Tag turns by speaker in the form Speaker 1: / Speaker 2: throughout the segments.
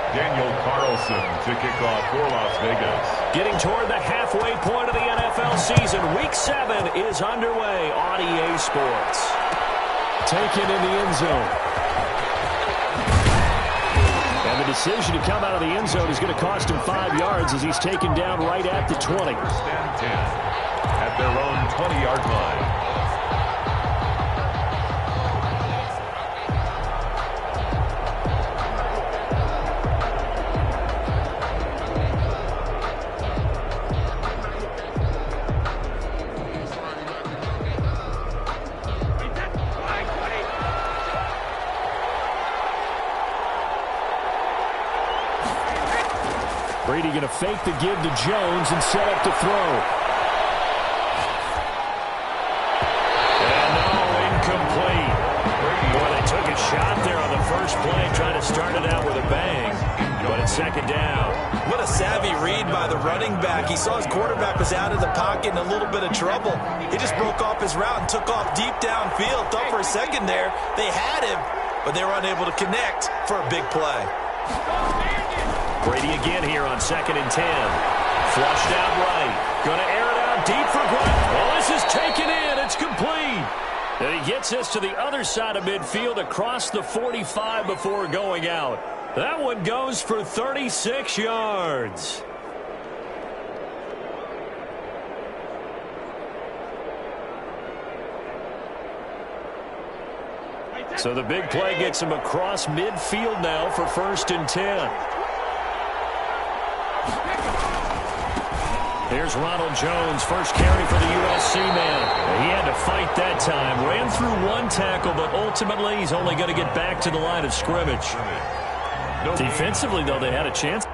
Speaker 1: Daniel Carlson to kick off for Las Vegas.
Speaker 2: Getting toward the halfway point of the NFL season. Week 7 is underway on EA Sports. Taken in the end zone. And the decision to come out of the end zone is going to cost him 5 yards as he's taken down right at the 20.
Speaker 1: First and 10 at their own 20-yard line.
Speaker 2: Brady going to fake the give to Jones and set up to throw. And no, incomplete. Boy, they took a shot there on the first play, trying to start it out with a bang. But it's second down.
Speaker 3: What a savvy read by the running back. He saw his quarterback was out of the pocket in a little bit of trouble. He just broke off his route and took off deep downfield. Thought for a second there they had him, but they were unable to connect for a big play.
Speaker 2: Brady again here on 2nd and 10. Flushed out right. Going to air it out deep for Grant. Well, this is taken in. It's complete. And he gets us to the other side of midfield across the 45 before going out. That one goes for 36 yards. So the big play gets him across midfield now for 1st and 10. Here's Ronald Jones, first carry for the USC man. He had to fight that time. Ran through one tackle, but ultimately he's only going to get back to the line of scrimmage. Defensively, though, they had a chance.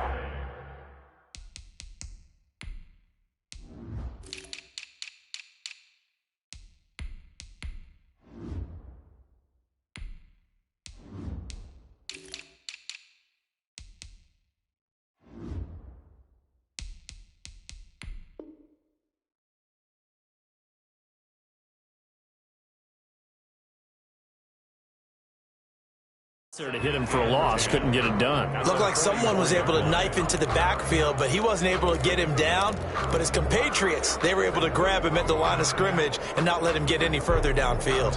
Speaker 2: There to hit him for a loss, couldn't get it done.
Speaker 3: Looked like someone was able to knife into the backfield, but he wasn't able to get him down. But his compatriots, they were able to grab him at the line of scrimmage and not let him get any further downfield.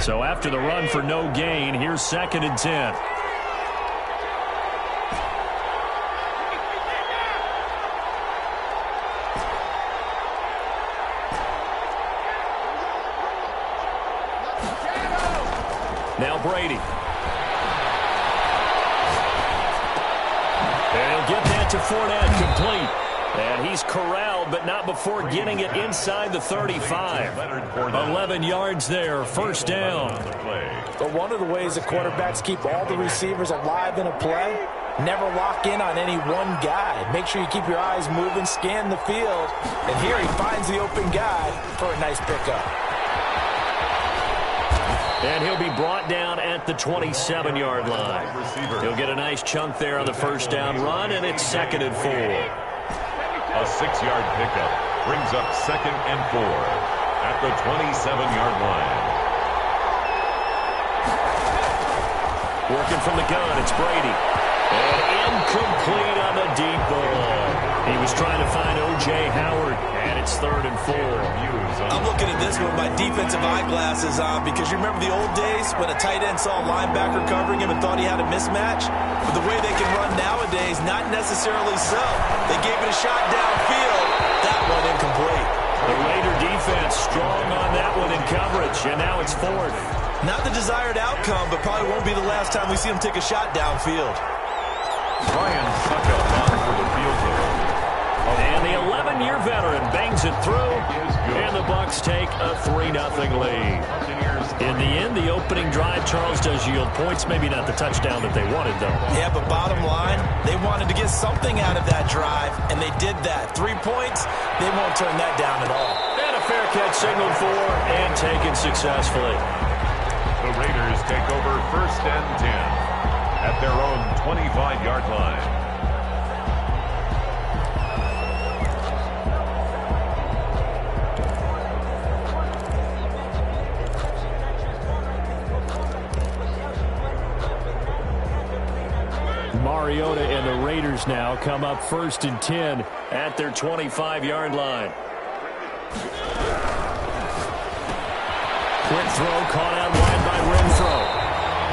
Speaker 2: So after the run for no gain, here's 2nd and 10. Now Brady. And he'll get that to Fournette, complete. And he's corralled, but not before getting it inside the 35. 11 yards there, first down.
Speaker 3: But one of the ways the quarterbacks keep all the receivers alive in a play, never lock in on any one guy. Make sure you keep your eyes moving, scan the field. And here he finds the open guy for a nice pickup.
Speaker 2: And he'll be brought down at the 27-yard line. He'll get a nice chunk there on the first down run, and it's 2nd and 4.
Speaker 1: A 6-yard pickup brings up 2nd and 4 at the 27-yard line.
Speaker 2: Working from the gun, it's Brady. And incomplete on the deep ball. He was trying to find O.J. Howard, and it's 3rd and 4.
Speaker 3: I'm looking at this with my defensive eyeglasses on because you remember the old days when a tight end saw a linebacker covering him and thought he had a mismatch? But the way they can run nowadays, not necessarily so. They gave it a shot downfield. That one incomplete.
Speaker 2: The Raider defense strong on that one in coverage, and now it's 4th.
Speaker 3: Not the desired outcome, but probably won't be the last time we see him take a shot downfield.
Speaker 1: Ryan Suckup on for the field goal.
Speaker 2: And the 11-year veteran bangs it through, and the Bucs take a 3-0 lead. In the end, the opening drive, Charles, does yield points. Maybe not the touchdown that they wanted, though.
Speaker 3: Yeah, but bottom line, they wanted to get something out of that drive, and they did that. 3 points, they won't turn that down at all.
Speaker 2: And a fair catch signaled for and taken successfully.
Speaker 1: The Raiders take over 1st and 10 at their own 25-yard line.
Speaker 2: Mariota and the Raiders now come up 1st and 10 at their 25-yard line. Quick throw caught out wide by Renfro.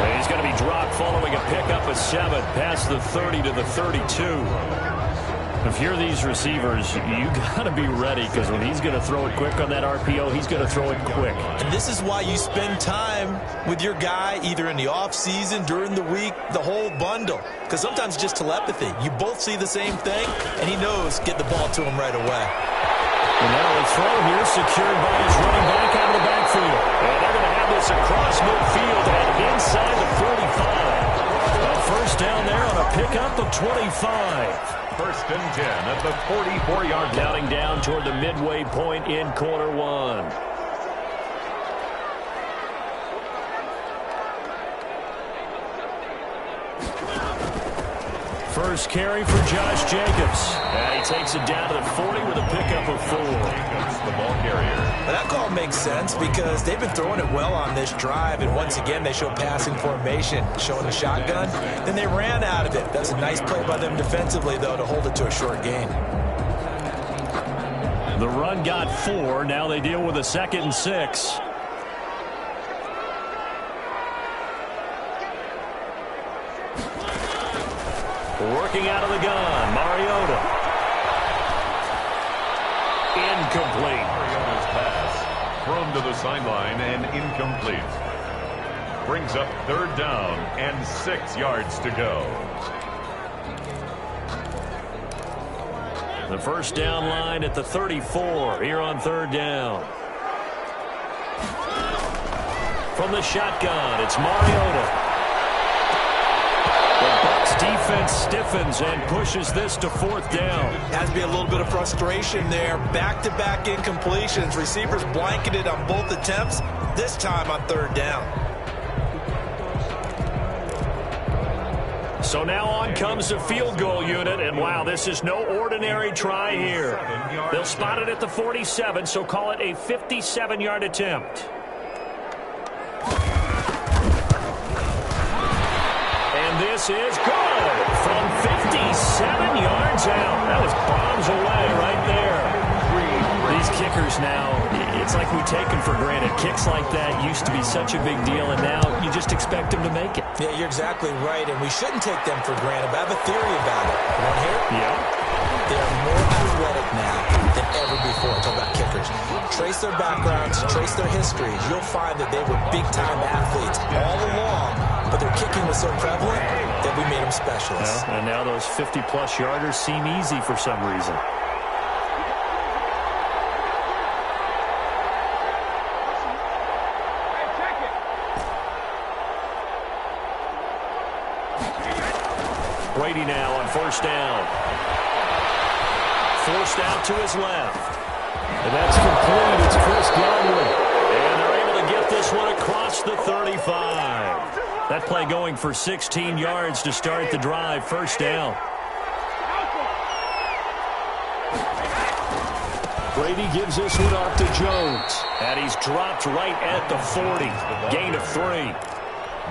Speaker 2: And he's going to be dropped following a pickup of 7 past the 30 to the 32. If you're these receivers, you got to be ready, because when he's going to throw it quick on that RPO, he's going to throw it quick.
Speaker 3: And this is why you spend time with your guy either in the offseason, during the week, the whole bundle. Because sometimes it's just telepathy. You both see the same thing, and he knows get the ball to him right away.
Speaker 2: And now a throw here secured by his running back out of the backfield. And they're going to have this across midfield and inside the 45. A first down there on a pickup of 25.
Speaker 1: 1st and 10 at the 44-yard line.
Speaker 2: Counting down toward the midway point in quarter 1. First carry for Josh Jacobs. And he takes it down to the 40 with a pickup of 4.
Speaker 1: Jacobs, the ball carrier.
Speaker 3: But that call makes sense because they've been throwing it well on this drive, and once again they show passing formation, showing the shotgun. Then they ran out of it. That's a nice play by them defensively, though, to hold it to a short gain.
Speaker 2: The run got 4. Now they deal with a 2nd and 6. Working out of the gun, Mariota. Incomplete.
Speaker 1: Mariota's pass thrown to the sideline and incomplete. Brings up 3rd down and 6 yards to go.
Speaker 2: The first down line at the 34 here on 3rd down. From the shotgun, it's Mariota. Defense stiffens and pushes this to 4th down.
Speaker 3: Has to be a little bit of frustration there. Back-to-back incompletions. Receivers blanketed on both attempts, this time on 3rd down.
Speaker 2: So now on comes the field goal unit, and wow, this is no ordinary try here. They'll spot it at the 47, so call it a 57-yard attempt. This is good from 57 yards out. That was bombs away right there. These kickers now, it's like we take them for granted. Kicks like that used to be such a big deal, and now you just expect them to make it.
Speaker 3: Yeah, you're exactly right, and we shouldn't take them for granted. But I have a theory about it. You want to hear it?
Speaker 2: Yeah.
Speaker 3: They're more athletic now than ever before. Talk about kickers. Trace their backgrounds, trace their histories. You'll find that they were big-time athletes all along, but their kicking was so prevalent that we made them specialists.
Speaker 2: Well, and now those 50-plus yarders seem easy for some reason. Brady now on 1st down. Forced out to his left. And that's complete. It's Chris Godwin. And they're able to get this one across the 35. That play going for 16 yards to start the drive. 1st down. Brady gives this one off to Jones. And he's dropped right at the 40. Gain of 3.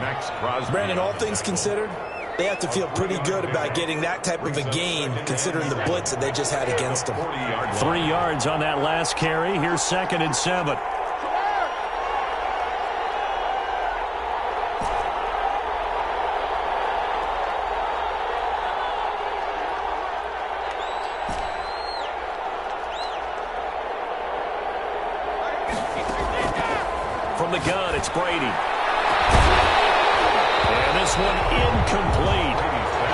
Speaker 1: Max Crosby.
Speaker 3: Brandon, all things considered, they have to feel pretty good about getting that type of a gain, considering the blitz that they just had against them.
Speaker 2: 3 yards on that last carry. Here's 2nd and 7. From the gun, it's Brady. And this one incomplete.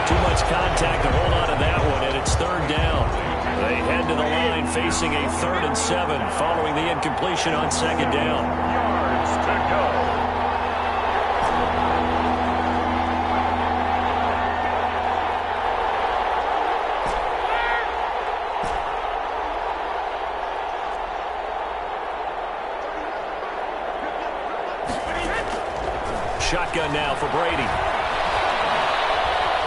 Speaker 2: Too much contact to hold on to that one, and it's 3rd down. They head to the line facing a 3rd and 7 following the incompletion on 2nd down.
Speaker 1: Yards to go.
Speaker 2: Shotgun now for Brady.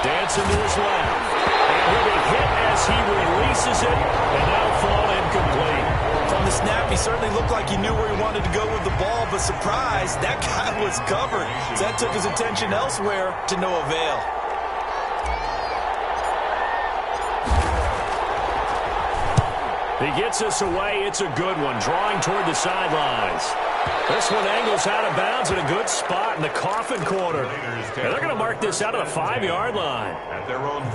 Speaker 2: Dancing to his left. And he'll be hit as he releases it. And now fall incomplete.
Speaker 3: From the snap, he certainly looked like he knew where he wanted to go with the ball, but surprise, that guy was covered. So that took his attention elsewhere to no avail.
Speaker 2: He gets us away. It's a good one, drawing toward the sidelines. This one angles out of bounds in a good spot in the coffin corner. And they're going to mark this out of the 5-yard line.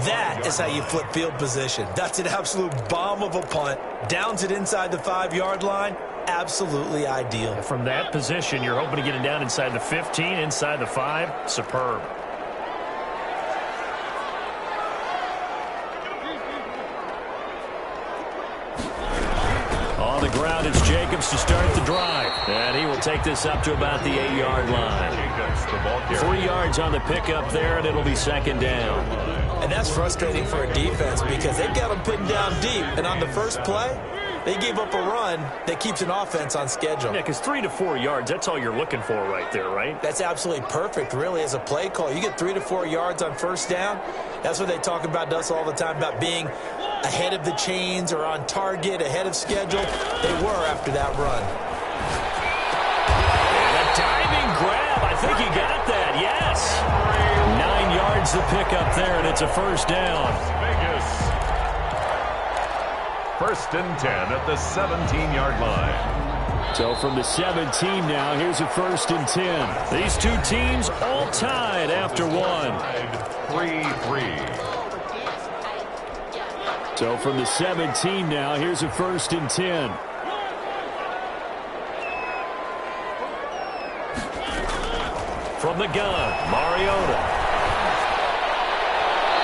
Speaker 3: That is how you flip field position. That's an absolute bomb of a punt. Downs it inside the 5-yard line. Absolutely ideal.
Speaker 2: From that position, you're hoping to get it down inside the 15, inside the 5. Superb. On the ground, it's Jacobs to start the drive. And he will take this up to about the 8-yard line. 3 yards on the pickup there, and it'll be second down.
Speaker 3: And that's frustrating for a defense because they've got them pinned down deep. And on the first play, they gave up a run that keeps an offense on schedule.
Speaker 2: Yeah, because 3 to 4 yards, that's all you're looking for right there, right?
Speaker 3: That's absolutely perfect, really, as a play call. You get 3 to 4 yards on first down. That's what they talk about to us all the time, about being ahead of the chains or on target, ahead of schedule. They were after that run.
Speaker 2: And a diving grab. I think he got that, yes. 9 yards to pick up there, and it's a first down.
Speaker 1: First and 10 at the 17-yard line.
Speaker 2: So from the 17 now, here's a first and 10. These two teams all tied after one.
Speaker 1: 3-3.
Speaker 2: So from the 17 now, here's a first and 10. From the gun, Mariota.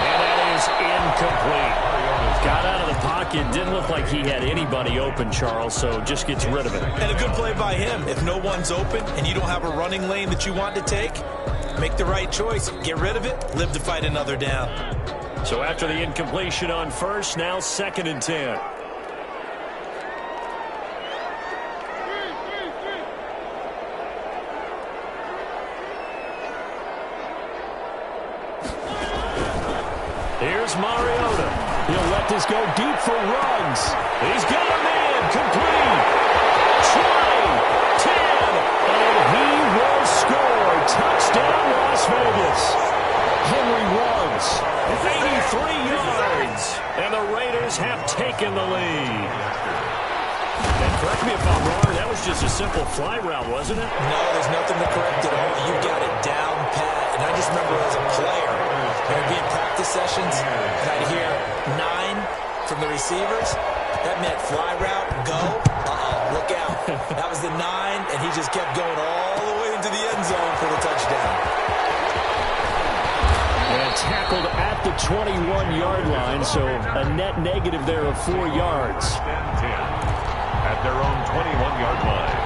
Speaker 2: And that is incomplete. Got out of the pocket, didn't look like he had anybody open, Charles, so just gets rid of it.
Speaker 3: And a good play by him. If no one's open and you don't have a running lane that you want to take, make the right choice. Get rid of it, live to fight another down.
Speaker 2: So after the incompletion on first, now second and 10. Here's Mariota. He'll let this go deep for runs. He's got a man complete. 20, 10, and he will score. Touchdown, Las Vegas. Henry runs 83 yards, and the Raiders have taken the lead. And correct me if I'm wrong, that was just a simple fly route, wasn't it?
Speaker 3: No, there's nothing to correct at all. You got it down pat. And I just remember as a player, there'd be in practice sessions, and I'd hear 9 from the receivers. That meant fly route, go. Look out. That was the 9, and he just kept going all the way into the end zone for the touchdown.
Speaker 2: And tackled at the 21-yard line, so a net negative there of 4 yards.
Speaker 1: At their own 21-yard line.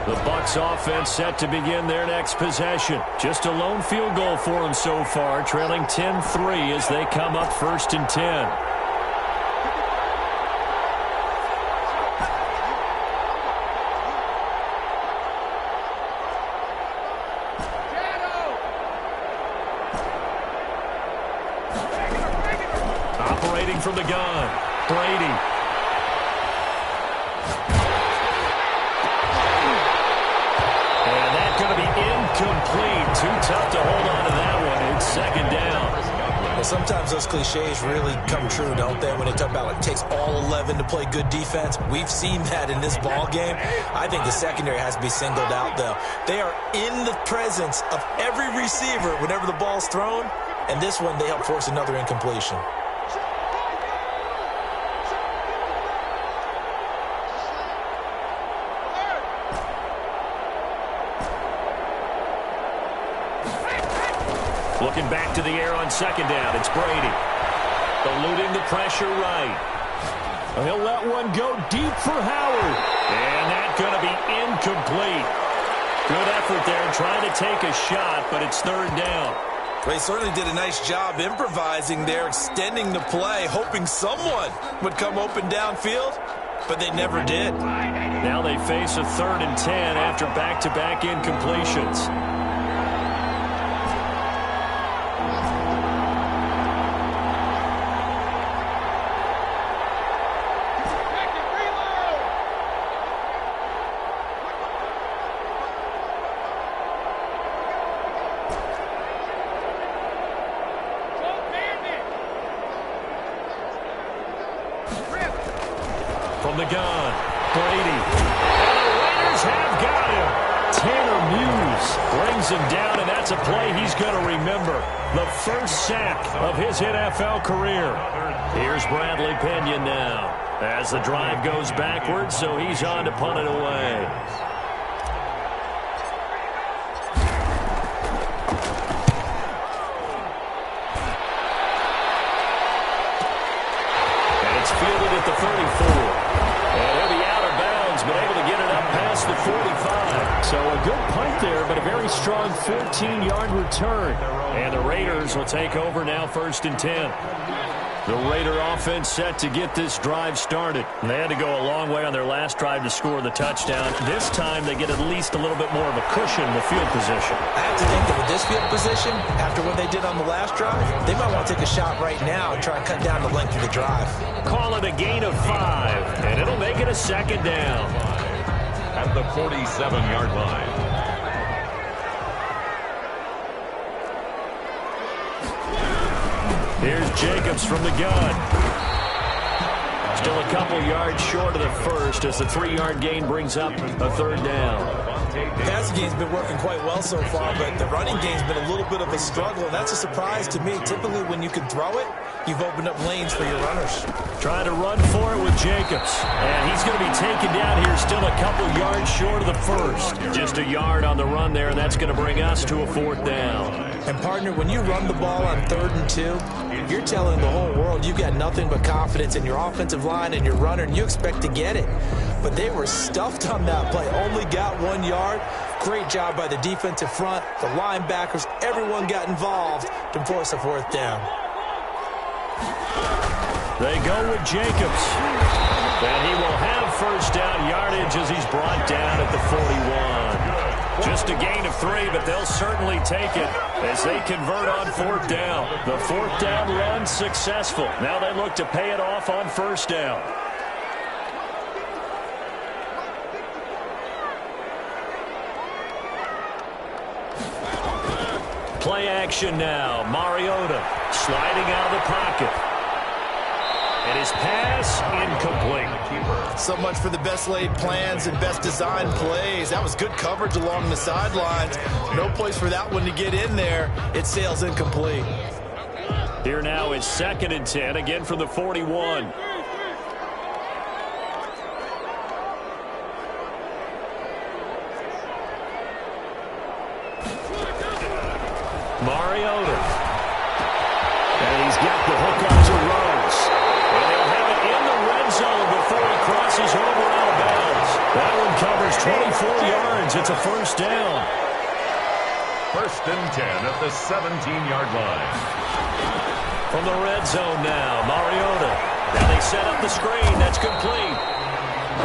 Speaker 2: The Bucs offense set to begin their next possession. Just a lone field goal for them so far, trailing 10-3 as they come up first and 10. Operating from the gun, Brady. Going to be incomplete. Too tough to hold on to that one. It's second down.
Speaker 3: Well, sometimes those cliches really come true, don't they? When they talk about it takes all 11 to play good defense. We've seen that in this ball game. I think the secondary has to be singled out, though. They are in the presence of every receiver whenever the ball's thrown. And this one, they help force another incompletion.
Speaker 2: Looking back to the air on second down. It's Brady. Eluding the pressure right. He'll let one go deep for Howard. And that's going to be incomplete. Good effort there trying to take a shot, but it's third down.
Speaker 3: Well, he certainly did a nice job improvising there, extending the play, hoping someone would come open downfield, but they never did.
Speaker 2: Now they face a third and 10 after back-to-back incompletions. from the gun. Brady. And the Raiders have got him. Tanner Muse brings him down, and that's a play he's going to remember. The first sack of his NFL career. Here's Bradley Pinion now as the drive goes backwards, so he's on to punt it away. Fielded at the 34. And he'll be out of bounds, but able to get it up past the 45. So a good punt there, but a very strong 14-yard return. And the Raiders will take over now, 1st and 10. The Raider offense set to get this drive started. They had to go a long way on their last drive to score the touchdown. This time they get at least a little bit more of a cushion in the field position.
Speaker 3: I have to think that with this field position, after what they did on the last drive, they might want to take a shot right now and try and cut down the length of the drive.
Speaker 2: Call it a gain of 5, and it'll make it a 2nd down.
Speaker 1: At the 47-yard line.
Speaker 2: Here's Jacobs from the gun. Still a couple yards short of the first as the 3-yard gain brings up a 3rd down.
Speaker 3: The passing game's been working quite well so far, but the running game's been a little bit of a struggle, and that's a surprise to me. Typically, when you can throw it, you've opened up lanes for your runners.
Speaker 2: Trying to run for it with Jacobs. And he's going to be taken down here still a couple yards short of the first. Just a yard on the run there, and that's going to bring us to a 4th down.
Speaker 3: And, partner, when you run the ball on 3rd and 2, you're telling the whole world you've got nothing but confidence in your offensive line and your runner, and you expect to get it. But they were stuffed on that play. Only got 1 yard. Great job by the defensive front, the linebackers. Everyone got involved to force a 4th down.
Speaker 2: They go with Jacobs. And he will have 1st down yardage as he's brought down at the 41. Just a gain of 3, but they'll certainly take it as they convert on 4th down. The 4th down run successful. Now they look to pay it off on 1st down. Play action now. Mariota sliding out of the pocket. And his pass incomplete.
Speaker 3: So much for the best laid plans and best designed plays. That was good coverage along the sidelines. No place for that one to get in there. It sails incomplete.
Speaker 2: Here now is 2nd and 10, again from the 41. Mariota. And he's got the hook up to Rhodes. And they'll have it in the red zone before he crosses over out of bounds. That one covers 24 yards. It's a 1st down.
Speaker 1: 1st and 10 at the 17-yard line.
Speaker 2: From the red zone now, Mariota. Now they set up the screen. That's complete.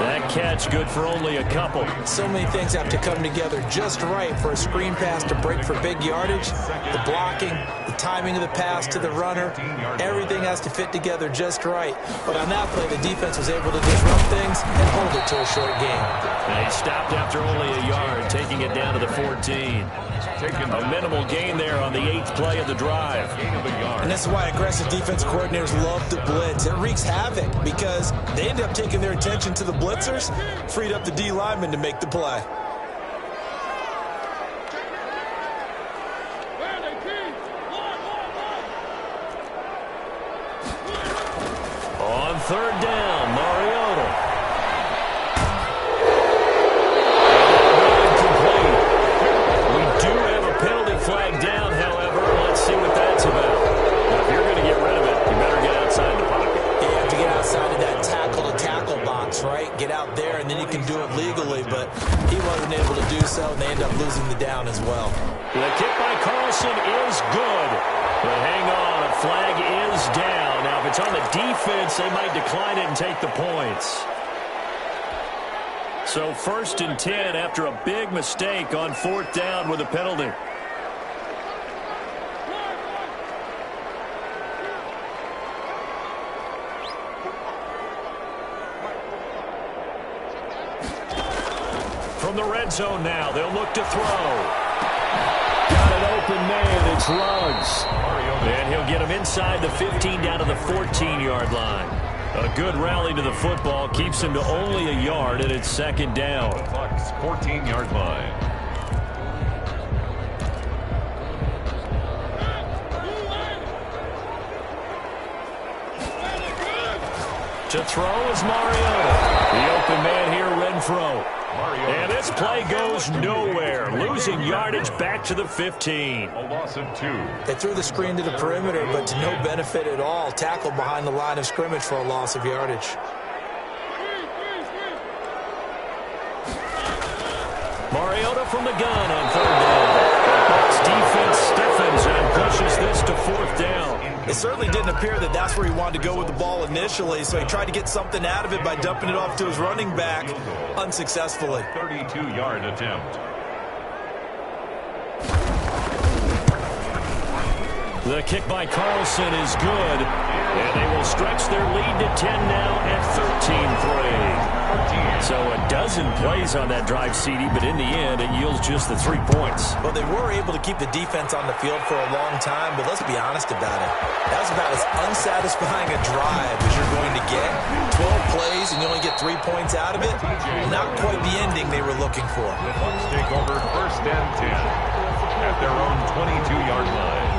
Speaker 2: That catch good for only a couple.
Speaker 3: So many things have to come together just right for a screen pass to break for big yardage. The blocking, the timing of the pass to the runner, everything has to fit together just right. But on that play, the defense was able to disrupt things and hold it to a short game.
Speaker 2: And he stopped after only a yard, taking it down to the 14. A minimal gain there on the 8th play of the drive.
Speaker 3: And this is why aggressive defense coordinators love to blitz. It wreaks havoc because they end up taking their attention to the blitzers, freed up the D lineman to make the play.
Speaker 2: On 3rd down, Mariota. Flag down, however. Let's see what that's about. Now, if you're going to get rid of it, you better get outside the pocket.
Speaker 3: You have to get outside of that tackle-to-tackle box, right? Get out there, and then you can do it legally, but he wasn't able to do so, and they end up losing the down as well.
Speaker 2: The kick by Carlson is good. But hang on, a flag is down. Now, if it's on the defense, they might decline it and take the points. So 1st and 10 after a big mistake on 4th down with a penalty. From the red zone now, they'll look to throw. Got an open man, it's Ruggs. And he'll get him inside the 15 down to the 14-yard line. A good rally to the football keeps him to only a yard, and it's second down.
Speaker 1: Bucks 14-yard line.
Speaker 2: To throw is Mariota. The open man here, Renfro. And this play goes nowhere. Losing yardage back to the 15.
Speaker 1: A loss of 2.
Speaker 3: They threw the screen to the perimeter, but to no benefit at all. Tackled behind the line of scrimmage for a loss of yardage.
Speaker 2: Mariota from the gun on third down. The Bucs defense stiffens and pushes this to fourth down.
Speaker 3: It certainly didn't appear that that's where he wanted to go with the ball initially, so he tried to get something out of it by dumping it off to his running back unsuccessfully.
Speaker 1: 32-yard attempt.
Speaker 2: The kick by Carlson is good, and they will stretch their lead to 10 now at 13-3. So a dozen plays on that drive, CD, but in the end, it yields just the 3 points.
Speaker 3: Well, they were able to keep the defense on the field for a long time, but let's be honest about it. That was about as unsatisfying a drive as you're going to get. 12 plays, and you only get 3 points out of it. Not quite the ending they were looking for.
Speaker 1: The Bucs take over first and 10 at their own 22-yard line.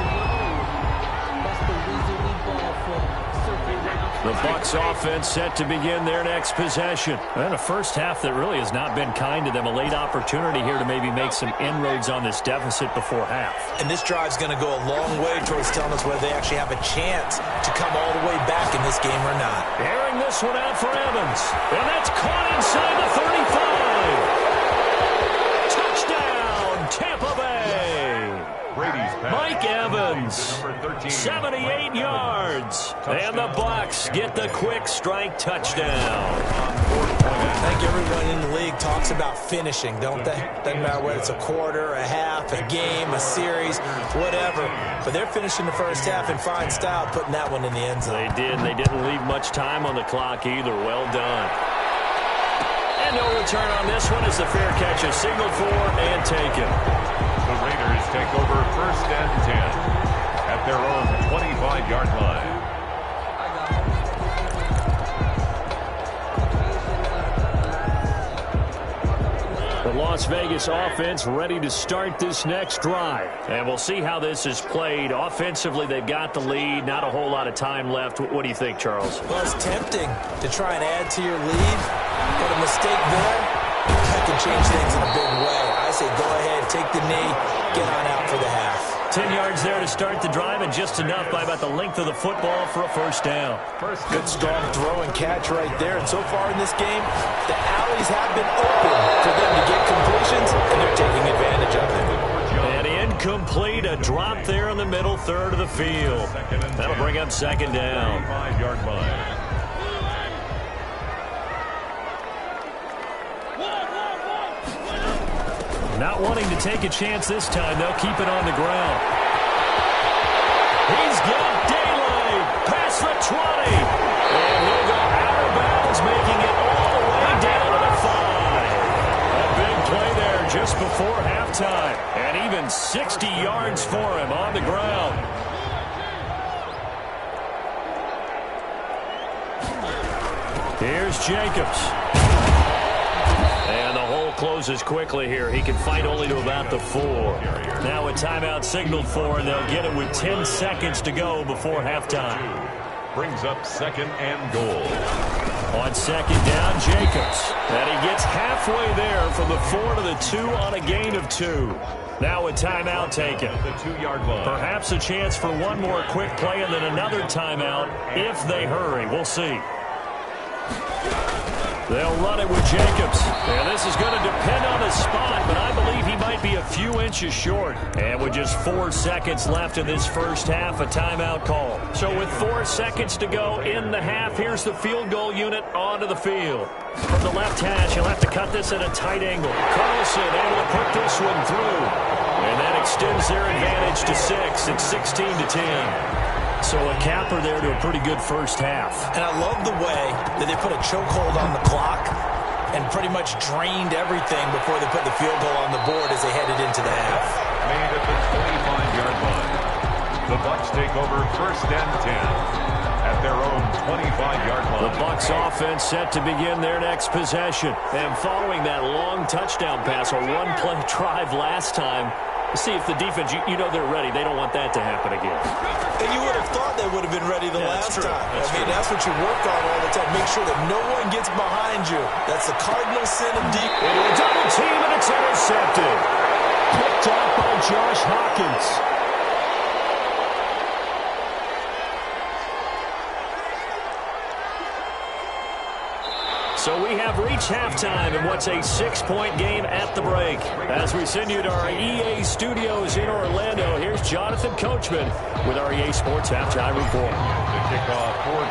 Speaker 2: The Bucs offense set to begin their next possession. And a first half that really has not been kind to them. A late opportunity here to maybe make some inroads on this deficit before half.
Speaker 3: And this drive's going to go a long way towards telling us whether they actually have a chance to come all the way back in this game or not.
Speaker 2: Airing this one out for Evans. And that's caught inside the 35. Touchdown, Tampa Bay.
Speaker 1: Brady's pass.
Speaker 2: Mike Evans, 78 yards. And the Bucs get the quick strike touchdown.
Speaker 3: I think everyone in the league talks about finishing, don't they? Doesn't matter whether it's a quarter, a half, a game, a series, whatever. But they're finishing the first half in fine style, putting that one in the end zone.
Speaker 2: They did. They didn't leave much time on the clock either. Well done. And no return on this one as the fair catch is signaled for and taken.
Speaker 1: The Raiders take over first and 10 at their own 25-yard line.
Speaker 2: The Las Vegas offense ready to start this next drive. And we'll see how this is played. Offensively, they've got the lead. Not a whole lot of time left. What do you think, Charles?
Speaker 3: Well, it's tempting to try and add to your lead, but a mistake there, that can change things in a big way. I say go ahead, take the knee, get on out for the half.
Speaker 2: 10 yards there to start the drive, and just enough by about the length of the football for a first down.
Speaker 3: Good strong throw and catch right there. And so far in this game, the alleys have been open for them to get completions, and they're taking advantage of them.
Speaker 2: And incomplete, a drop there in the middle third of the field. That'll bring up second down.
Speaker 1: 5-yard line.
Speaker 2: Not wanting to take a chance this time, they'll keep it on the ground. He's got daylight past the 20. And he'll go out of bounds, making it all the way down to the 5. A big play there just before halftime. And even 60 yards for him on the ground. Here's Jacobs. And the hole closes quickly here. He can fight only to about the 4. Now a timeout signaled for, and they'll get it with 10 seconds to go before halftime.
Speaker 1: Brings up second and goal.
Speaker 2: On second down, Jacobs. And he gets halfway there from the 4 to the 2 on a gain of 2. Now a timeout taken.
Speaker 1: The 2-yard line.
Speaker 2: Perhaps a chance for one more quick play and then another timeout if they hurry. We'll see. They'll run it with Jacobs. And this is going to depend on the spot, but I believe he might be a few inches short. And with just 4 seconds left in this first half, a timeout call. So with 4 seconds to go in the half, here's the field goal unit onto the field. From the left hash, he'll have to cut this at a tight angle. Carlson able to put this one through. And that extends their advantage to 6. It's 16-10. So a capper there to a pretty good first half.
Speaker 3: And I love the way that they put a chokehold on the clock and pretty much drained everything before they put the field goal on the board as they headed into the half.
Speaker 1: Made at the 25-yard line. The Bucs take over first and 10 at their own 25-yard line.
Speaker 2: The Bucs offense set to begin their next possession. And following that long touchdown pass, a one-play drive last time, see if the defense, you know they're ready. They don't want that to happen again.
Speaker 3: And you would have thought they would have been ready the last time. That's what you work on all the time. Make sure that no one gets behind you. That's the cardinal sin of deep.
Speaker 2: Into a double team, and it's intercepted. Picked off by Josh Hawkins. So we have reached halftime in what's a 6-point game at the break. As we send you to our EA studios in Orlando, here's Jonathan Coachman with our EA Sports Halftime Report.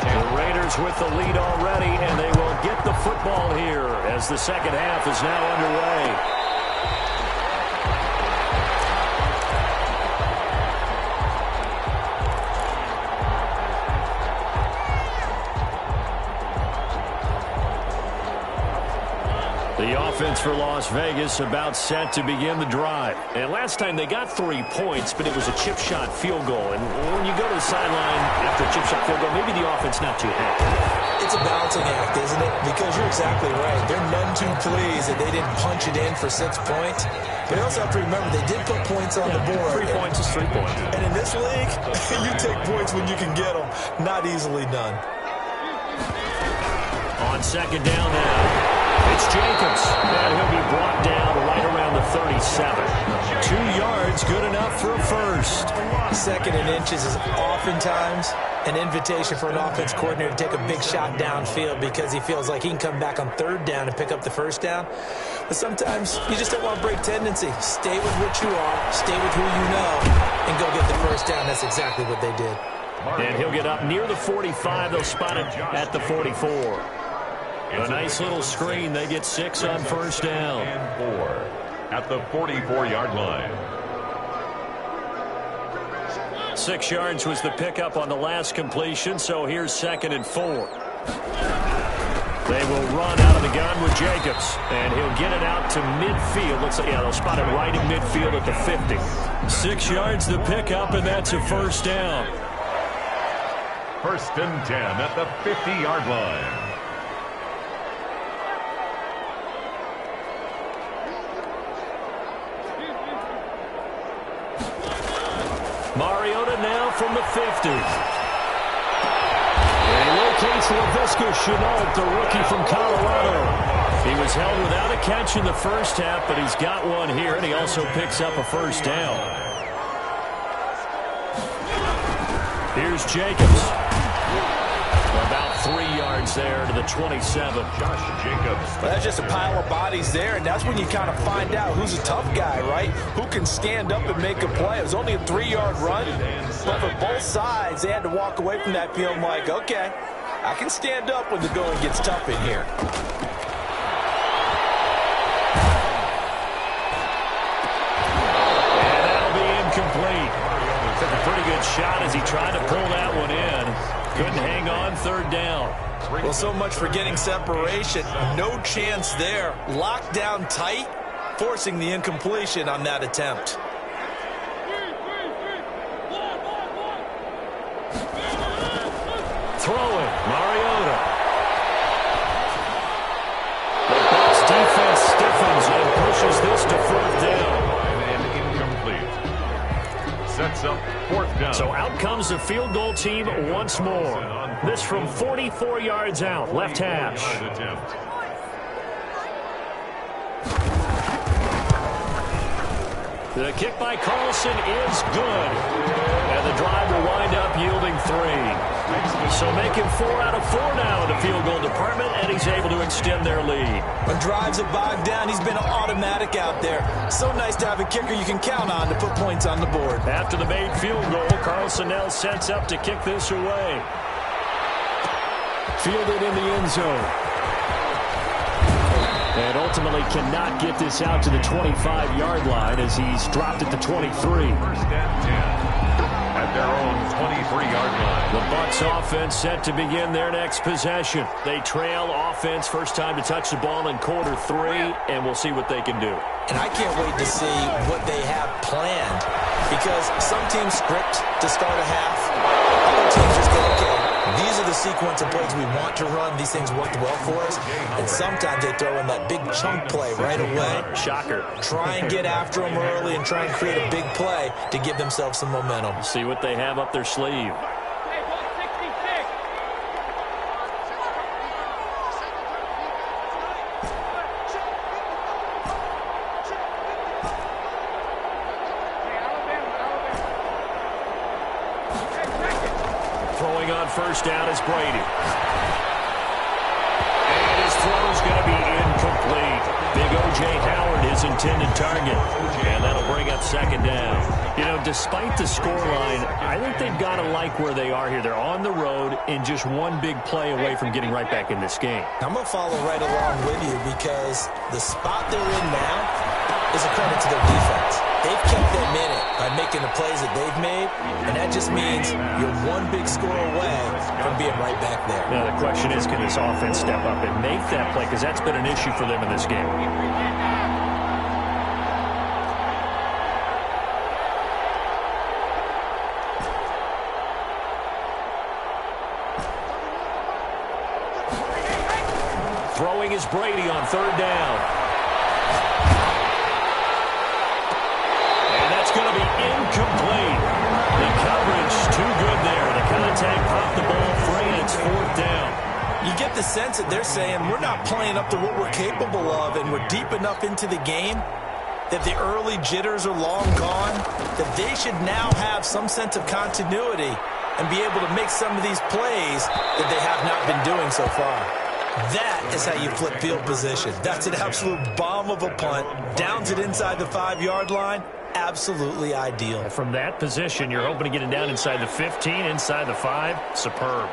Speaker 2: The Raiders with the lead already, and they will get the football here as the second half is now underway. The offense for Las Vegas about set to begin the drive. And last time they got 3 points, but it was a chip shot field goal. And when you go to the sideline after a chip shot field goal, maybe the offense not too happy.
Speaker 3: It's a balancing act, isn't it? Because you're exactly right. They're none too pleased that they didn't punch it in for 6 points. But you also have to remember, they did put points on the board.
Speaker 2: 3 points is 3 points.
Speaker 3: And in this league, you take points when you can get them. Not easily done.
Speaker 2: On second down now. It's Jacobs, and he'll be brought down right around the 37. 2 yards, good enough for a first.
Speaker 3: Second and inches is oftentimes an invitation for an offense coordinator to take a big shot downfield because he feels like he can come back on third down and pick up the first down. But sometimes you just don't want to break tendency. Stay with what you are, stay with who you know, and go get the first down. That's exactly what they did.
Speaker 2: And he'll get up near the 45. They'll spot it at the 44. A nice little screen. They get 6 on first down.
Speaker 1: And 4 at the 44-yard line.
Speaker 2: 6 yards was the pickup on the last completion, so here's 2nd and 4. They will run out of the gun with Jacobs, and he'll get it out to midfield. Looks like, they'll spot it right in midfield at the 50. 6 yards the pickup, and that's a first down.
Speaker 1: 1st and 10 at the 50-yard line.
Speaker 2: Mariota now from the 50. And he locates LaVisca Chenault, the rookie from Colorado. He was held without a catch in the first half, but he's got one here, and he also picks up a first down. Here's Jacobs. About 3 yards there to the 27.
Speaker 1: Josh Jacobs.
Speaker 3: Well, that's just a pile of bodies there, and that's when you kind of find out who's a tough guy, right? Who can stand up and make a play. It was only a 3-yard run, but for both sides, they had to walk away from that feeling like, okay, I can stand up when the going gets tough in here.
Speaker 2: And that'll be incomplete. Took a pretty good shot as he tried to pull that one in. Couldn't hang on, 3rd down.
Speaker 3: Well, so much for getting separation. No chance there. Locked down tight, forcing the incompletion on that attempt.
Speaker 2: Throwing, Mariota. The Bucs defense stiffens and pushes this to 4th down.
Speaker 1: And incomplete. Sets up 4th down.
Speaker 2: So out comes the field goal team once more. This from 44 yards out, left hash. The kick by Carlson is good. And the drive will wind up yielding 3. So making 4 out of 4 now in the field goal department, and he's able to extend their lead.
Speaker 3: When drives are bogged down, he's been automatic out there. So nice to have a kicker you can count on to put points on the board.
Speaker 2: After the made field goal, Carlson now sets up to kick this away. Fielded in the end zone. And ultimately cannot get this out to the 25-yard line as he's dropped at the 23.
Speaker 1: 1st and 10 at their own 23-yard line.
Speaker 2: The Bucs offense set to begin their next possession. They trail offense, first time to touch the ball in quarter 3, and we'll see what they can do.
Speaker 3: And I can't wait to see what they have planned, because some teams script to start a half. Other teams just go, okay, These are the sequence of plays we want to run. These things worked well for us. And sometimes they throw in that big chunk play right away.
Speaker 2: Shocker.
Speaker 3: Try and get after them early and try and create a big play to give themselves some momentum.
Speaker 2: See what they have up their sleeve. Throwing on first down is Brady. And his throw is going to be incomplete. Big O.J. Howard, his intended target. And that'll bring up second down. You know, despite the scoreline, I think they've got to like where they are here. They're on the road and just one big play away from getting right back in this game.
Speaker 3: I'm going to follow right along with you because the spot they're in now is a credit to their defense. They've kept them in it by making the plays that they've made, and that just means you're one big score away from being right back there.
Speaker 2: Now, the question is, can this offense step up and make that play? Because that's been an issue for them in this game. Throwing is Brady on third down. Going to be incomplete. The coverage too good there. The contact popped the ball free, and it's fourth down.
Speaker 3: You get the sense that they're saying we're not playing up to what we're capable of, and we're deep enough into the game that the early jitters are long gone, that they should now have some sense of continuity and be able to make some of these plays that they have not been doing so far. That is how you flip field position. That's an absolute bomb of a punt. Downs it inside the 5-yard line. Absolutely ideal.
Speaker 2: From that position, you're hoping to get it down inside the 15, inside the 5. Superb.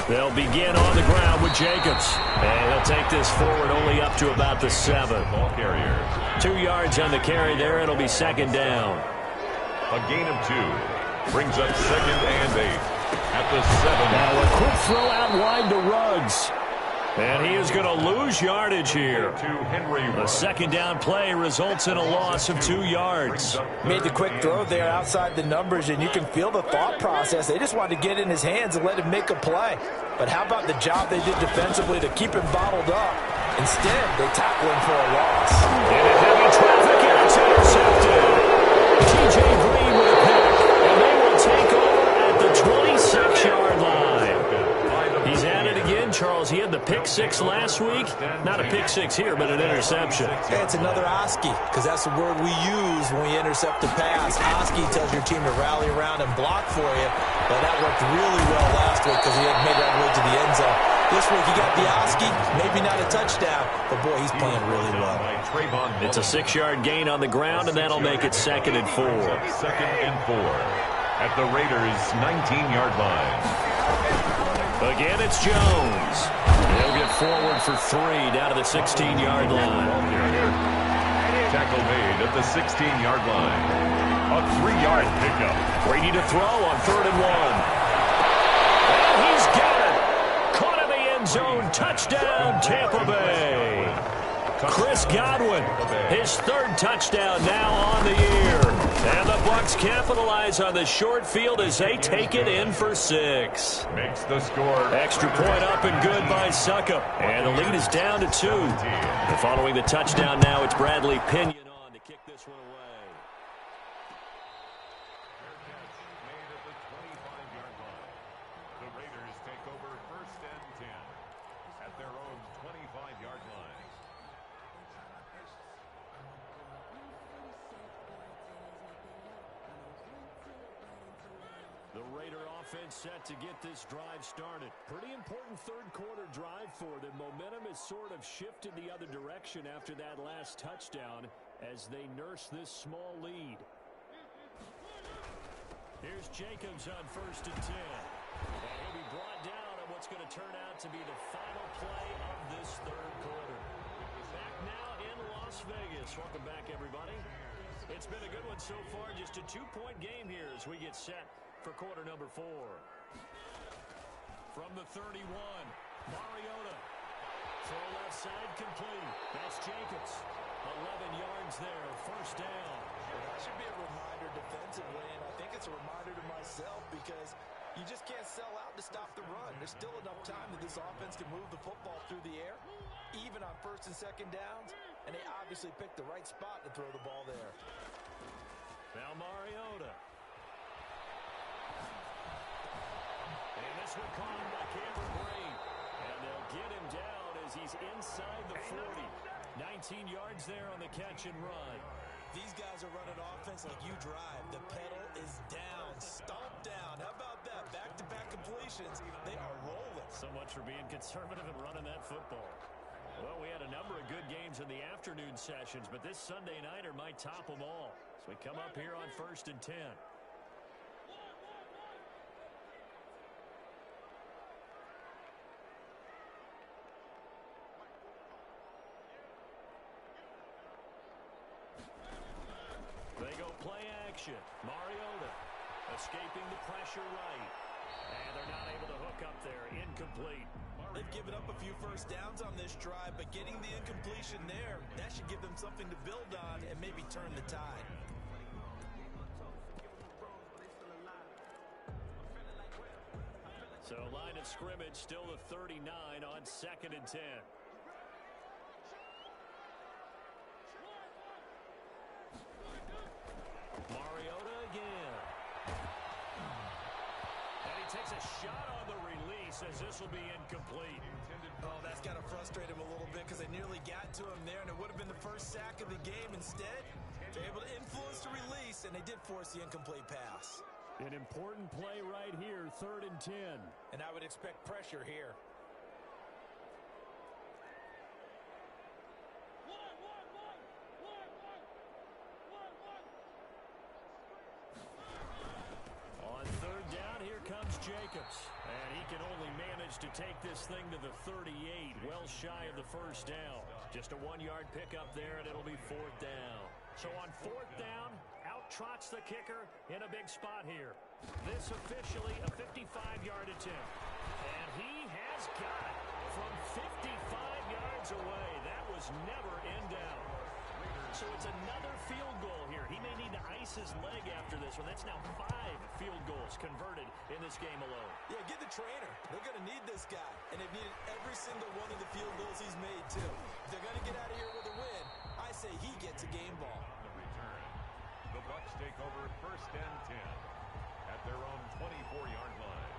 Speaker 2: They'll begin on the ground with Jacobs. And he'll take this forward only up to about the 7.
Speaker 1: Ball carrier.
Speaker 2: 2 yards on the carry there. It'll be second down.
Speaker 1: A gain of 2. Brings up second and 8. At the 7.
Speaker 2: Now a quick throw out wide to Ruggs. And he is going to lose yardage here. The second down play results in a loss of 2 yards.
Speaker 3: Made the quick throw there outside the numbers, and you can feel the thought process. They just wanted to get in his hands and let him make a play. But how about the job they did defensively to keep him bottled up? Instead, they tackle him for a loss.
Speaker 2: In heavy traffic, and it's intercepted. T.J. Green with a pick, and they will take over at the 26-yard line. He's at it again, Charles. He had the pick 6 last week. Not a pick 6 here, but an interception.
Speaker 3: Hey, it's another Oski, because that's the word we use when we intercept a pass. Oski tells your team to rally around and block for you. But that worked really well last week because he had made that way to the end zone. This week he got the Oski, maybe not a touchdown, but boy, he's playing really well.
Speaker 2: It's a 6-yard gain on the ground, and that'll make it second and 4.
Speaker 1: Second and 4 at the Raiders' 19-yard line.
Speaker 2: Again, it's Jones. He'll get forward for 3 down to the 16-yard line.
Speaker 1: Tackle made at the 16-yard line. A 3-yard pickup.
Speaker 2: Brady to throw on third and 1. And he's got it. Caught in the end zone. Touchdown, Tampa Bay. Chris Godwin, his 3rd touchdown now on the year. And the Bucs capitalize on the short field as they take it in for 6.
Speaker 1: Makes the score.
Speaker 2: Extra point up and good by Suckup. And the lead is down to 2. And following the touchdown now, it's Bradley Pinion on to kick this one away.
Speaker 1: Made at the 25-yard line. The Raiders take over first and 10 at their own 25-yard line.
Speaker 2: The Raider offense set to get this drive started. Pretty important third-quarter drive for them. Momentum has sort of shifted the other direction after that last touchdown as they nurse this small lead. Here's Jacobs on first and 10. And he'll be brought down on what's going to turn out to be the final play of this third quarter. Back now in Las Vegas. Welcome back, everybody. It's been a good one so far. Just a 2-point game here as we get set for quarter number 4. From the 31, Mariota. Throw left side complete. That's Jacobs. 11 yards there, first down.
Speaker 3: That should be a reminder defensively, and I think it's a reminder to myself because you just can't sell out to stop the run. There's still enough time that this offense can move the football through the air, even on first and second downs, and they obviously picked the right spot to throw the ball there.
Speaker 2: Now Mariota. And this one caught by Cameron Brate. And they'll get him down as he's inside the 40. 19 yards there on the catch and run.
Speaker 3: These guys are running offense like you drive. The pedal is down, stomp down. How about that? Back-to-back completions. They are rolling.
Speaker 2: So much for being conservative and running that football. Well, we had a number of good games in the afternoon sessions, but this Sunday nighter might top them all. So we come up here on 1st and 10. They go play action. Mariota escaping the pressure right. And they're not able to hook up there. Incomplete.
Speaker 3: They've given up a few first downs on this drive, but getting the incompletion there, that should give them something to build on and maybe turn the tide.
Speaker 2: So line of scrimmage still the 39 on 2nd and 10. Mariota again. And he takes a shot on the release as this will be incomplete.
Speaker 3: Oh, that's got to frustrate him a little bit because they nearly got to him there, and it would have been the first sack of the game. Instead, they're able to influence the release, and they did force the incomplete pass.
Speaker 2: An important play right here, 3rd and 10.
Speaker 3: And I would expect pressure here.
Speaker 2: On 3rd down, here comes Jacobs. And he can only manage to take this thing to the 38, well shy of the first down. Just a 1-yard pickup there, and it'll be 4th down. So on 4th down, out trots the kicker in a big spot here. This officially a 55-yard attempt. And he has got it from 55 yards away. That was never in doubt. So it's another field goal here. He may need to ice his leg after this one. That's now 5 field goals converted in this game alone.
Speaker 3: Yeah, get the trainer. They're going to need this guy. And they've needed every single one of the field goals he's made, too. If they're going to get out of here with a win, I say he gets a game ball.
Speaker 1: The return. The Bucs take over 1st and 10 at their own 24-yard line.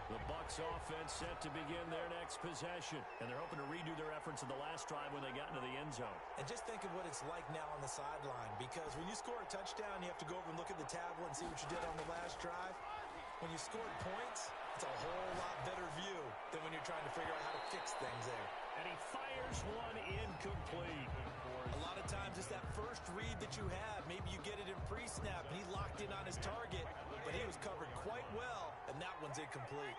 Speaker 2: The Bucs offense set to begin their next possession. And they're hoping to redo their efforts in the last drive when they got into the end zone.
Speaker 3: And just think of what it's like now on the sideline, because when you score a touchdown, you have to go over and look at the tablet and see what you did on the last drive. When you scored points, it's a whole lot better view than when you're trying to figure out how to fix things there.
Speaker 2: And he fires one incomplete.
Speaker 3: A lot of times it's that first read that you have. Maybe you get it in pre-snap, and he locked in on his target, but he was covered quite well, and that one's incomplete.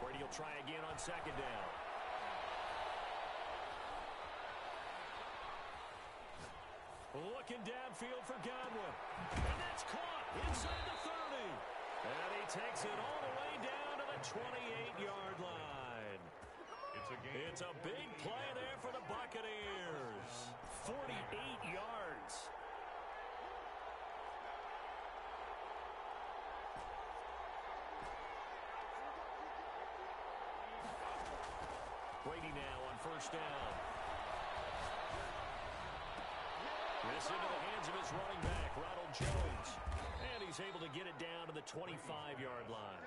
Speaker 2: Brady will try again on 2nd down. Looking downfield for Godwin. And that's caught inside the 30. And he takes it all the way down to the 28-yard line. It's a big play there for the Buccaneers. 48 yards. Brady now on 1st down. This into the hands of his running back, Ronald Jones. And he's able to get it down to the 25-yard line.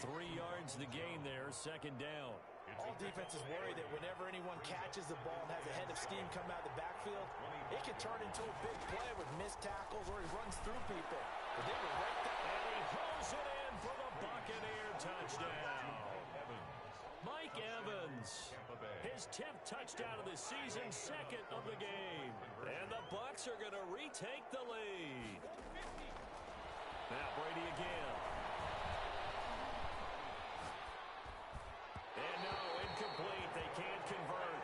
Speaker 2: 3 yards the gain there, 2nd down.
Speaker 3: All defenses worry that whenever anyone catches the ball and has a head of steam come out of the backfield, it can turn into a big play with missed tackles or he runs through people. But they were right there.
Speaker 2: And he hauls it in for the Buccaneer touchdown. Mike Evans, his 10th touchdown of the season, 2nd of the game. And the Bucs are going to retake the lead. Now Brady again. And no, incomplete. They can't convert.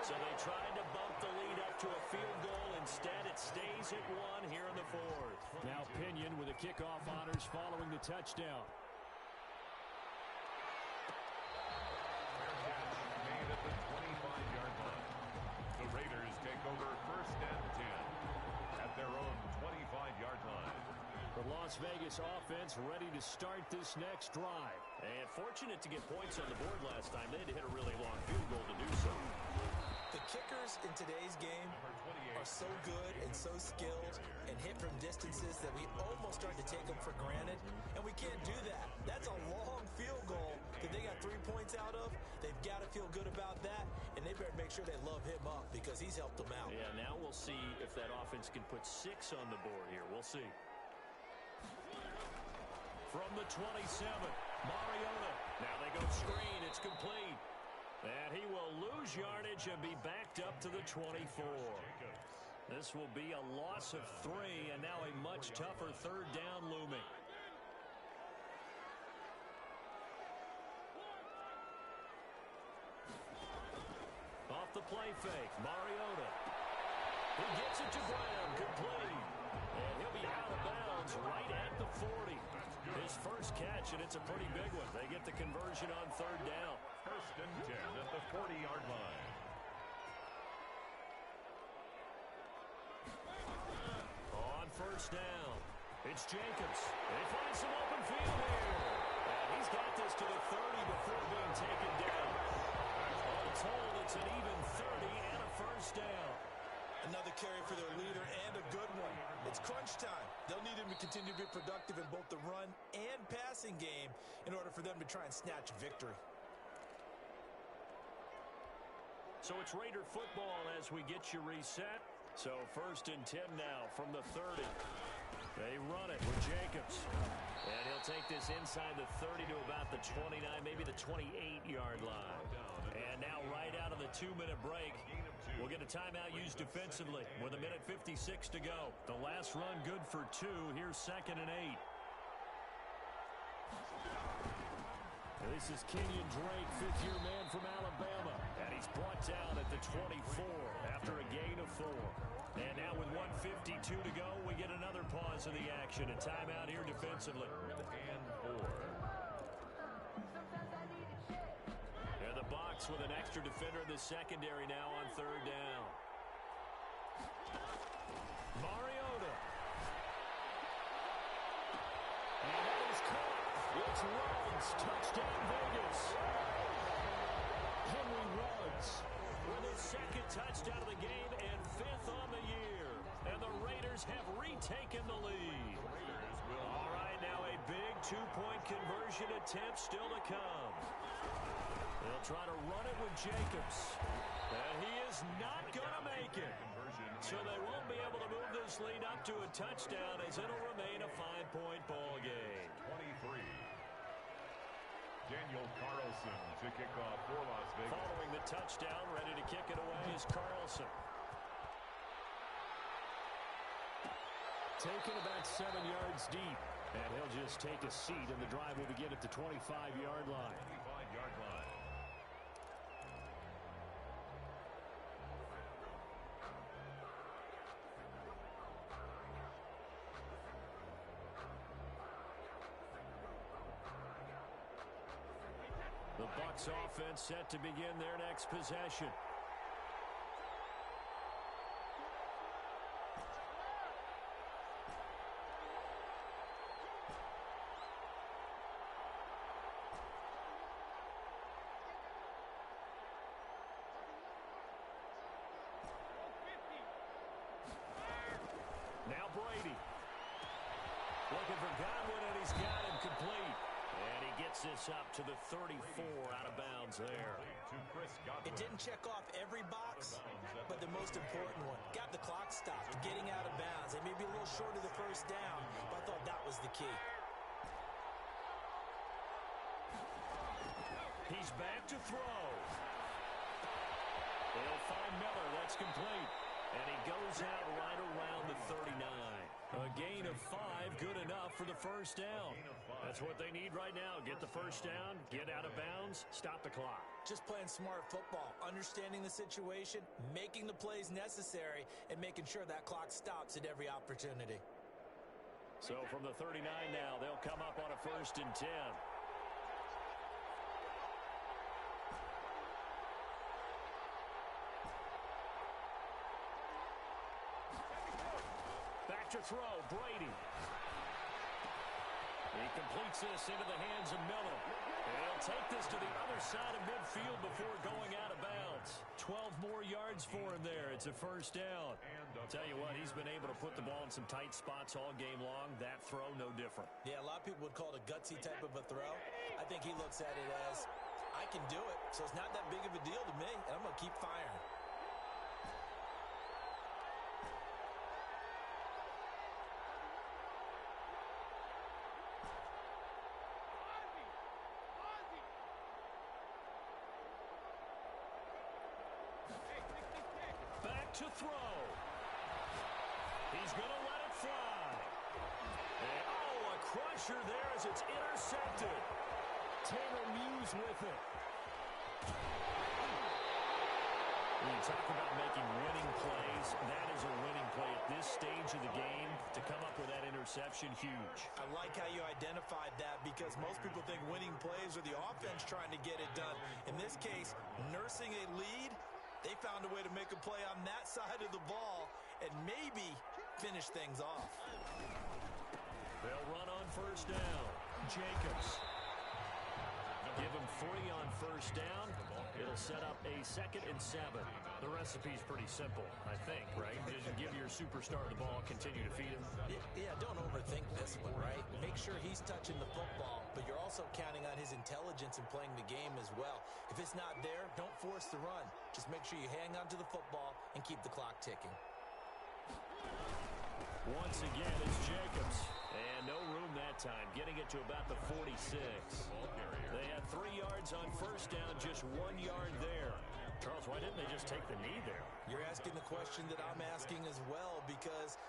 Speaker 2: So they tried to bump the lead up to a field goal. Instead, it stays at 1 here in the 4th. Now Pinion with the kickoff honors following the touchdown. Las Vegas offense ready to start this next drive. And fortunate to get points on the board last time. They had to hit a really long field goal to do so.
Speaker 3: The kickers in today's game are so good and so skilled and hit from distances that we almost start to take them for granted, and we can't do that. That's a long field goal that they got 3 points out of. They've got to feel good about that, and they better make sure they love him up because he's helped them out.
Speaker 2: Yeah, now we'll see if that offense can put 6 on the board here. We'll see. From the 27, Mariota. Now they go screen. It's complete. And he will lose yardage and be backed up to the 24. This will be a loss of 3, and now a much tougher third down looming. Off the play fake, Mariota. He gets it to Brown, complete. And he'll be out of bounds right at the 40. His first catch, and it's a pretty big one. They get the conversion on third down.
Speaker 1: First and 10 at the 40-yard line.
Speaker 2: On first down, it's Jacobs. They find some open field here. And he's got this to the 30 before being taken down. All told, it's an even 30 and a first down.
Speaker 3: Another carry for their leader and a good one. It's crunch time. They'll need him to continue to be productive in both the run and passing game in order for them to try and snatch victory.
Speaker 2: So it's Raider football as we get you reset. So first and 10 now from the 30. They run it with Jacobs. And he'll take this inside the 30 to about the 29, maybe the 28-yard line. And now right out of the 2-minute break, we'll get a timeout used defensively with 1:56 to go. The last run good for 2. Here's 2nd and 8. This is Kenyon Drake, 5th-year man from Alabama. And he's brought down at the 24 after a gain of 4. And now with 1:52 to go, we get another pause of the action. A timeout here defensively.
Speaker 1: And 4.
Speaker 2: And the box with an extra defender in the secondary now on third down. Mariota. And that is caught. It's Ruggs. Touchdown, Vegas. Henry Ruggs with his 2nd touchdown of the game and 5th on the year. And the Raiders have retaken the lead. All right, now a big 2-point conversion attempt still to come. They'll try to run it with Jacobs. And he is not going to make it. So they won't be able to move this lead up to a touchdown as it'll remain a 5-point ball game.
Speaker 1: 23. Daniel Carlson to kick off for Las Vegas.
Speaker 2: Following the touchdown, ready to kick it away is Carlson. Taken about 7 yards deep. And he'll just take a seat, and the drive will begin at the 25-yard line.
Speaker 1: 25-yard line.
Speaker 2: The Bucs offense set to begin their next possession. Now Brady. Looking for Godwin, and he's got him complete. And he gets this up to the 34 out of bounds there.
Speaker 3: It didn't check off every box, but the most important one. Got the clock stopped, getting out of bounds. They may be a little short of the first down, but I thought that was the key.
Speaker 2: He's back to throw. They'll find Miller. That's complete. And he goes out right around the 39. A gain of 5, good enough for the first down. That's what they need right now. Get the first down, get out of bounds, stop the clock.
Speaker 3: Just playing smart football, understanding the situation, making the plays necessary, and making sure that clock stops at every opportunity.
Speaker 2: So from the 39 now, they'll come up on a 1st and 10. Back to throw, Brady. He completes this into the hands of Miller. And he'll take this to the other side of midfield before going out of bounds. 12 more yards for him there. It's a first down. I'll tell you what, he's been able to put the ball in some tight spots all game long. That throw, no different.
Speaker 3: Yeah, a lot of people would call it a gutsy type of a throw. I think he looks at it as, I can do it, so it's not that big of a deal to me, and I'm going to keep firing.
Speaker 2: Back to throw. He's going to let it fly. And, oh, a crusher there as it's intercepted. Taylor Muse with it. When you talk about making winning plays, that is a winning play at this stage of the game. To come up with that interception, huge.
Speaker 3: I like how you identified that because most people think winning plays are the offense trying to get it done. In this case, nursing a lead, they found a way to make a play on that side of the ball and maybe finish things off.
Speaker 2: They'll run on first down. Jacobs. Give him 3 on first down. It'll set up a 2nd and 7. The recipe's pretty simple, I think, right? Just give your superstar the ball, continue to feed him.
Speaker 3: Yeah, don't overthink this one, right? Make sure he's touching the football, but you're also counting on his intelligence in playing the game as well. If it's not there, don't force the run. Just make sure you hang on to the football and keep the clock ticking.
Speaker 2: Once again, it's Jacobs. And no room that time, getting it to about the 46. They had 3 yards on first down, just 1 yard there. Charles, why didn't they just take the knee there?
Speaker 3: You're asking the question that I'm asking as well, because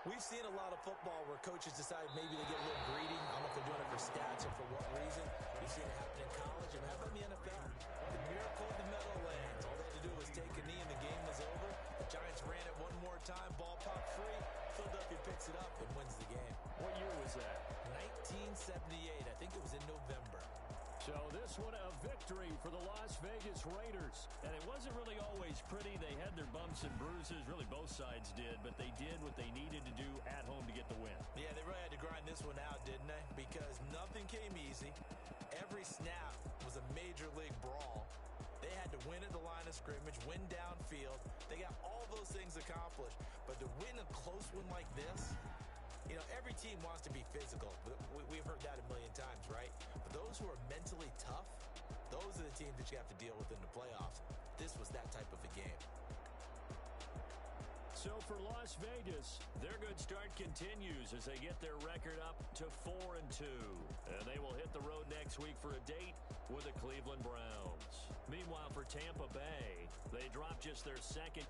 Speaker 3: we've seen a lot of football where coaches decide maybe they get a little greedy. I don't know if they're doing it for stats or for what reason. We've seen it happen in college and happen in the NFL. The miracle of the Meadowlands. All they had to do was take a knee and the game was over. The Giants ran it one more time, ball popped free. Philadelphia picks it up and wins the game.
Speaker 2: What year was that?
Speaker 3: 1978. I think it was in November.
Speaker 2: So this one a victory for the Las Vegas Raiders. And it wasn't really always pretty. They had their bumps and bruises. Really both sides did. But they did what they needed to do at home to get the win.
Speaker 3: Yeah, they really had to grind this one out, didn't they? Because nothing came easy. Every snap was a major league brawl. They had to win at the line of scrimmage, win downfield. They got all those things accomplished. But to win a close one like this, you know, every team wants to be physical. We've heard that a million times, right? But those who are mentally tough, those are the teams that you have to deal with in the playoffs. This was that type of a game.
Speaker 2: So for Las Vegas, their good start continues as they get their record up to 4-2. And they will hit the road next week for a date with the Cleveland Browns. Meanwhile, for Tampa Bay, they dropped just their 2nd